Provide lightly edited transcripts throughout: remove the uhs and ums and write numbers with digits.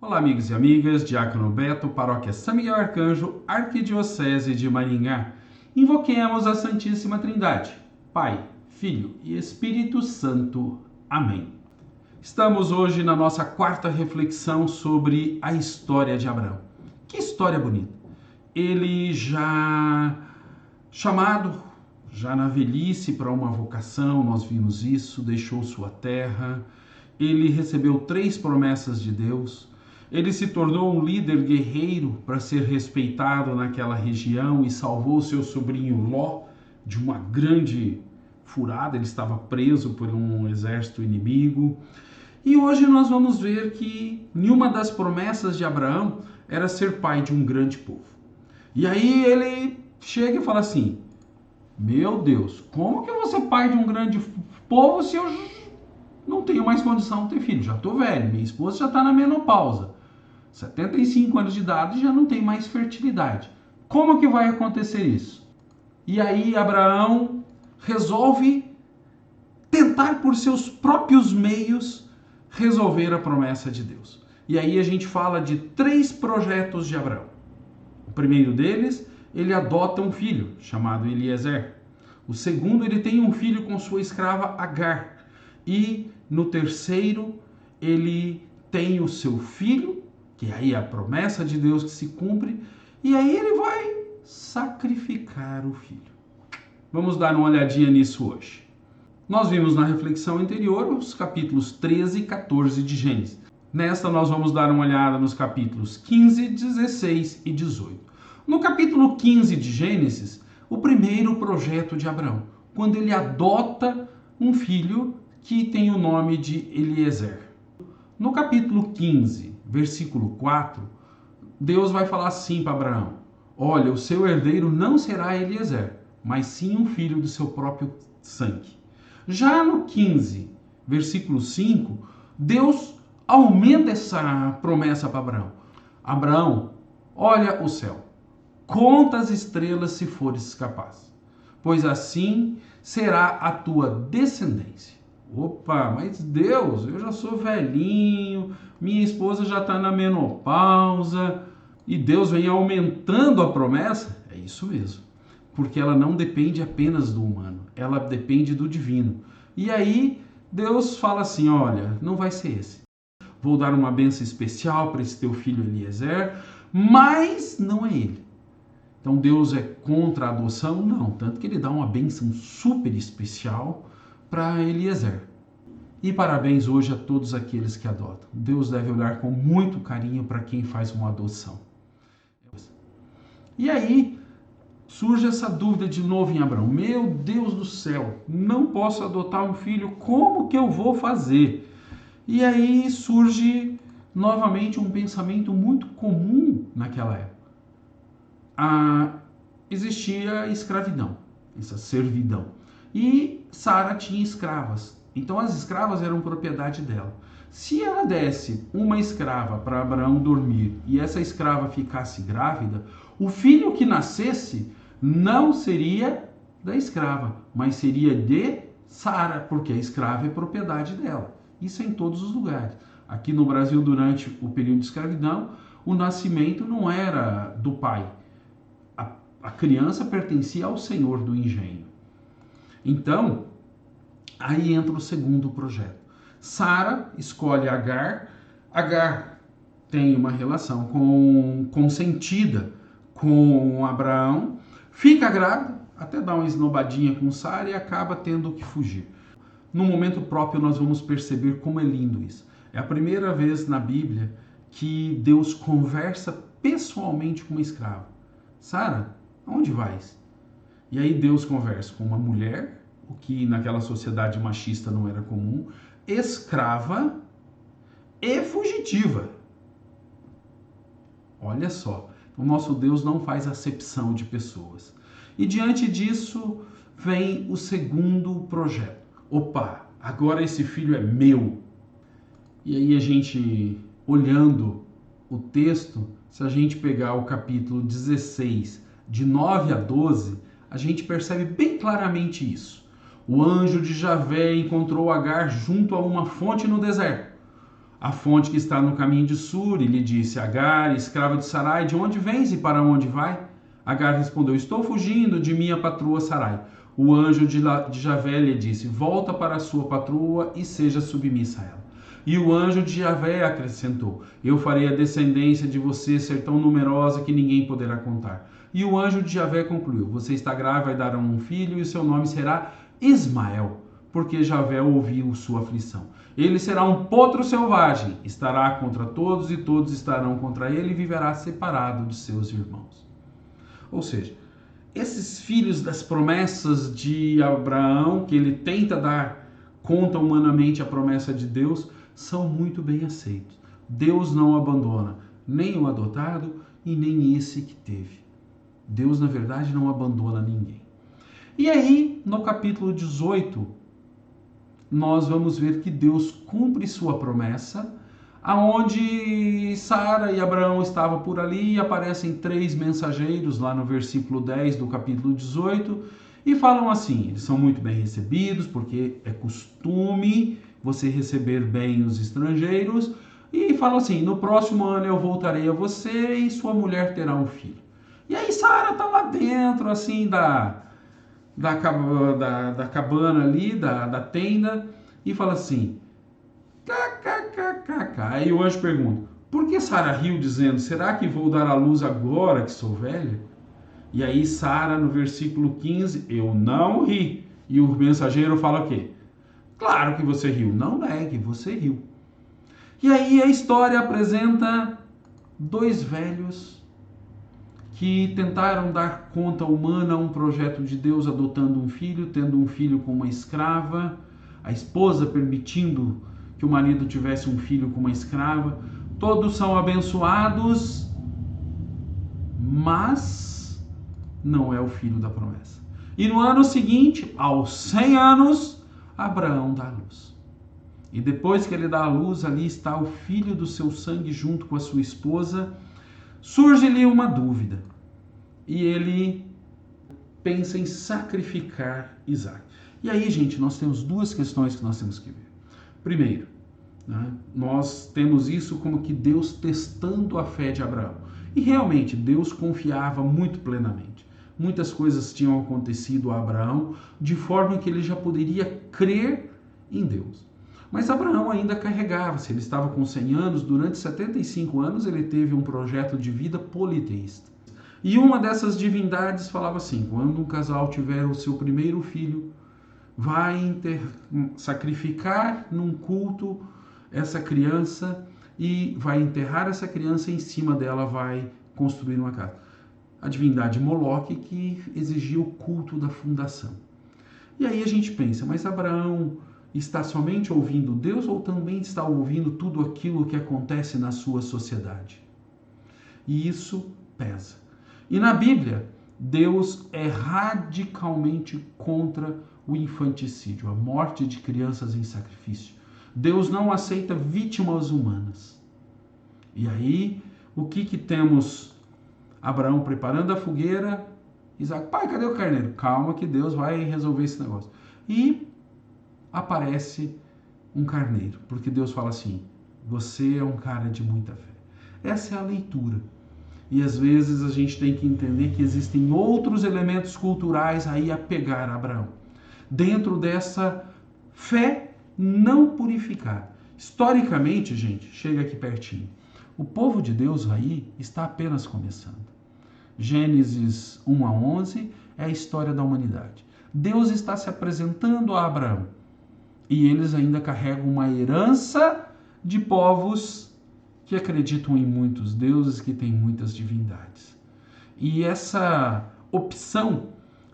Olá, amigos e amigas, Diácono Beto, Paróquia São Miguel Arcanjo, Arquidiocese de Maringá. Invoquemos a Santíssima Trindade, Pai, Filho e Espírito Santo. Amém. Estamos hoje na nossa quarta reflexão sobre a história de Abraão. Que história bonita! Ele já chamado, já na velhice para uma vocação, nós vimos isso, deixou sua terra, ele recebeu 3 promessas de Deus, ele se tornou um líder guerreiro para ser respeitado naquela região e salvou seu sobrinho Ló de uma grande furada, ele estava preso por um exército inimigo. E hoje nós vamos ver que nenhuma das promessas de Abraão era ser pai de um grande povo. E aí ele chega e fala assim: meu Deus, como que eu vou ser pai de um grande povo se eu não tenho mais condição de ter filho? Já estou velho, minha esposa já está na menopausa, 75 anos de idade e já não tem mais fertilidade. Como que vai acontecer isso? E aí Abraão resolve tentar por seus próprios meios resolver a promessa de Deus. E aí a gente fala de 3 projetos de Abraão. O primeiro deles, ele adota um filho chamado Eliezer. O segundo, ele tem um filho com sua escrava Agar. E no terceiro, ele tem o seu filho, que aí é a promessa de Deus que se cumpre, e aí ele vai sacrificar o filho. Vamos dar uma olhadinha nisso hoje. Nós vimos na reflexão anterior os capítulos 13 e 14 de Gênesis. Nesta nós vamos dar uma olhada nos capítulos 15, 16 e 18. No capítulo 15 de Gênesis, o primeiro projeto de Abraão, quando ele adota um filho que tem o nome de Eliezer. No capítulo 15, versículo 4, Deus vai falar assim para Abraão: olha, o seu herdeiro não será Eliezer, mas sim um filho do seu próprio sangue. Já no 15, versículo 5, Deus aumenta essa promessa para Abraão. Abraão, olha o céu, conta as estrelas se fores capaz, pois assim será a tua descendência. Opa, mas Deus, eu já sou velhinho, minha esposa já está na menopausa, e Deus vem aumentando a promessa? É isso mesmo, porque ela não depende apenas do humano, ela depende do divino. E aí Deus fala assim: olha, não vai ser esse. Vou dar uma bênção especial para esse teu filho Eliezer, mas não é ele. Então Deus é contra a adoção? Não, tanto que ele dá uma bênção super especial para Eliezer. E parabéns hoje a todos aqueles que adotam. Deus deve olhar com muito carinho para quem faz uma adoção. E aí surge essa dúvida de novo em Abraão: meu Deus do céu, não posso adotar um filho, como que eu vou fazer? E aí surge novamente um pensamento muito comum naquela época. Existia escravidão, essa servidão. E Sara tinha escravas. Então as escravas eram propriedade dela. Se ela desse uma escrava para Abraão dormir e essa escrava ficasse grávida, o filho que nascesse não seria da escrava, mas seria de Sara, porque a escrava é propriedade dela. Isso é em todos os lugares. Aqui no Brasil, durante o período de escravidão, o nascimento não era do pai. A criança pertencia ao senhor do engenho. Então, aí entra o segundo projeto. Sara escolhe Agar. Agar tem uma relação consentida com Abraão, fica grávida, até dá uma esnobadinha com Sara e acaba tendo que fugir. No momento próprio nós vamos perceber como é lindo isso. É a primeira vez na Bíblia que Deus conversa pessoalmente com uma escrava. Sara, aonde vais? E aí Deus conversa com uma mulher, o que naquela sociedade machista não era comum, escrava e fugitiva. Olha só, o nosso Deus não faz acepção de pessoas. E diante disso vem o segundo projeto. Opa, agora esse filho é meu. E aí a gente, olhando o texto, se a gente pegar o capítulo 16, de 9 a 12, a gente percebe bem claramente isso. O anjo de Javé encontrou Agar junto a uma fonte no deserto. a fonte que está no caminho de Sur, e lhe disse: Agar, escrava de Sarai, de onde vens e para onde vai? Agar respondeu: estou fugindo de minha patroa Sarai. O anjo de Javé lhe disse: volta para a sua patroa e seja submissa a ela. E o anjo de Javé acrescentou: eu farei a descendência de você ser tão numerosa que ninguém poderá contar. E o anjo de Javé concluiu: você está grávida, vai dar um filho, e seu nome será Ismael, porque Javé ouviu sua aflição. Ele será um potro selvagem, estará contra todos e todos estarão contra ele, e viverá separado de seus irmãos. Ou seja, esses filhos das promessas de Abraão, que ele tenta dar conta humanamente a promessa de Deus, são muito bem aceitos. Deus não abandona nem o adotado e nem esse que teve. Deus, na verdade, não abandona ninguém. E aí, no capítulo 18, nós vamos ver que Deus cumpre sua promessa, aonde Sara e Abraão estavam por ali, e aparecem 3 mensageiros lá no versículo 10 do capítulo 18, e falam assim: eles são muito bem recebidos, porque é costume você receber bem os estrangeiros, e falam assim: no próximo ano eu voltarei a você e sua mulher terá um filho. E aí Sara está lá dentro, assim, da cabana ali, da tenda, e fala assim: kkkk. Aí o anjo pergunta: por que Sara riu, dizendo: será que vou dar à luz agora que sou velha? E aí Sara, no versículo 15, eu não ri. E o mensageiro fala o quê? Claro que você riu, não negue, você riu. E aí a história apresenta 2 velhos que tentaram dar conta humana a um projeto de Deus, adotando um filho, tendo um filho com uma escrava, a esposa permitindo que o marido tivesse um filho com uma escrava. Todos são abençoados, mas não é o filho da promessa. E no ano seguinte, aos 100 anos, Abraão dá a luz. E depois que ele dá a luz, ali está o filho do seu sangue junto com a sua esposa. Surge-lhe uma dúvida. E ele pensa em sacrificar Isaac. E aí, gente, nós temos 2 questões que nós temos que ver. Primeiro, nós temos isso como que Deus testando a fé de Abraão. E realmente, Deus confiava muito plenamente. Muitas coisas tinham acontecido a Abraão de forma que ele já poderia crer em Deus. Mas Abraão ainda carregava-se. Ele estava com 100 anos. Durante 75 anos ele teve um projeto de vida politeísta. E uma dessas divindades falava assim: quando um casal tiver o seu primeiro filho, vai sacrificar num culto essa criança e vai enterrar essa criança, e em cima dela vai construir uma casa. A divindade Moloque, que exigia o culto da fundação. E aí a gente pensa: mas Abraão está somente ouvindo Deus ou também está ouvindo tudo aquilo que acontece na sua sociedade? E isso pesa. E na Bíblia, Deus é radicalmente contra o infanticídio, a morte de crianças em sacrifício. Deus não aceita vítimas humanas. E aí, o que temos? Abraão preparando a fogueira, Isaac: pai, cadê o carneiro? Calma que Deus vai resolver esse negócio. E aparece um carneiro, porque Deus fala assim: você é um cara de muita fé. Essa é a leitura. E às vezes a gente tem que entender que existem outros elementos culturais aí a pegar Abraão, dentro dessa fé não purificada. Historicamente, gente, chega aqui pertinho, o povo de Deus aí está apenas começando. Gênesis 1 a 11 é a história da humanidade. Deus está se apresentando a Abraão. E eles ainda carregam uma herança de povos que acreditam em muitos deuses, que têm muitas divindades. E essa opção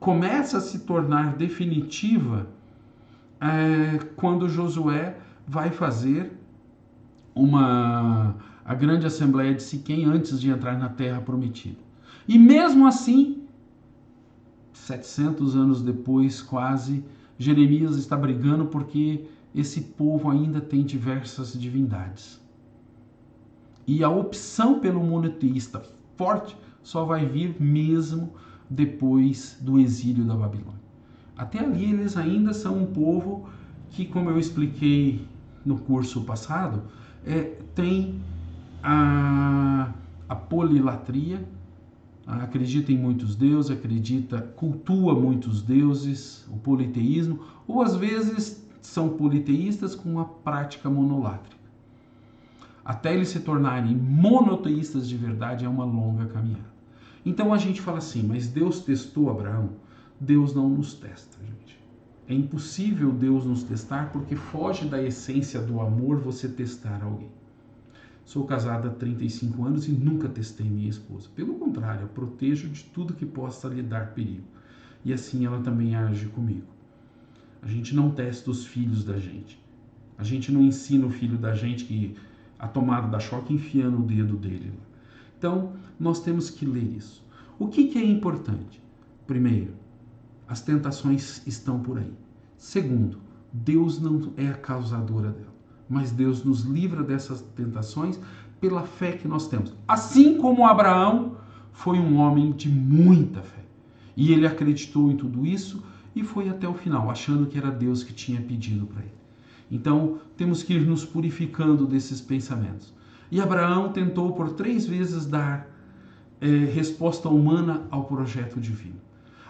começa a se tornar definitiva quando Josué vai fazer a grande assembleia de Siquém antes de entrar na terra prometida. E mesmo assim, 700 anos depois, quase, Jeremias está brigando porque esse povo ainda tem diversas divindades. E a opção pelo monoteísta forte só vai vir mesmo depois do exílio da Babilônia. Até ali eles ainda são um povo que, como eu expliquei no curso passado, tem a polilatria, acredita em muitos deuses, cultua muitos deuses, o politeísmo, ou às vezes são politeístas com uma prática monolátrica. Até eles se tornarem monoteístas de verdade é uma longa caminhada. Então a gente fala assim, mas Deus testou Abraão? Deus não nos testa, gente. É impossível Deus nos testar porque foge da essência do amor você testar alguém. Sou casada há 35 anos e nunca testei minha esposa. Pelo contrário, eu protejo de tudo que possa lhe dar perigo. E assim ela também age comigo. A gente não testa os filhos da gente. A gente não ensina o filho da gente a tomada da choque enfiando o dedo dele. Então, nós temos que ler isso. O que é importante? Primeiro, as tentações estão por aí. Segundo, Deus não é a causadora dela, mas Deus nos livra dessas tentações pela fé que nós temos. Assim como Abraão foi um homem de muita fé. E ele acreditou em tudo isso e foi até o final, achando que era Deus que tinha pedido para ele. Então, temos que ir nos purificando desses pensamentos. E Abraão tentou por 3 vezes dar resposta humana ao projeto divino.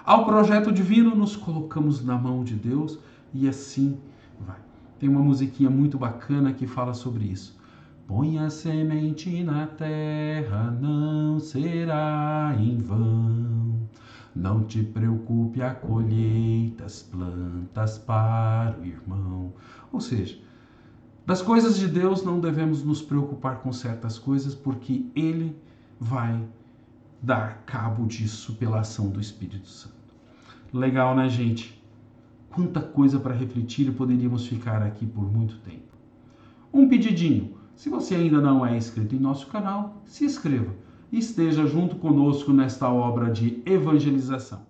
Ao projeto divino, nos colocamos na mão de Deus e assim vai. Tem uma musiquinha muito bacana que fala sobre isso. Põe a semente na terra, não será em vão. Não te preocupe, a colheita, as plantas para o irmão. Ou seja, das coisas de Deus não devemos nos preocupar com certas coisas, porque Ele vai dar cabo disso pela ação do Espírito Santo. Legal, né, gente? Quanta coisa para refletir e poderíamos ficar aqui por muito tempo. Um pedidinho, se você ainda não é inscrito em nosso canal, se inscreva e esteja junto conosco nesta obra de evangelização.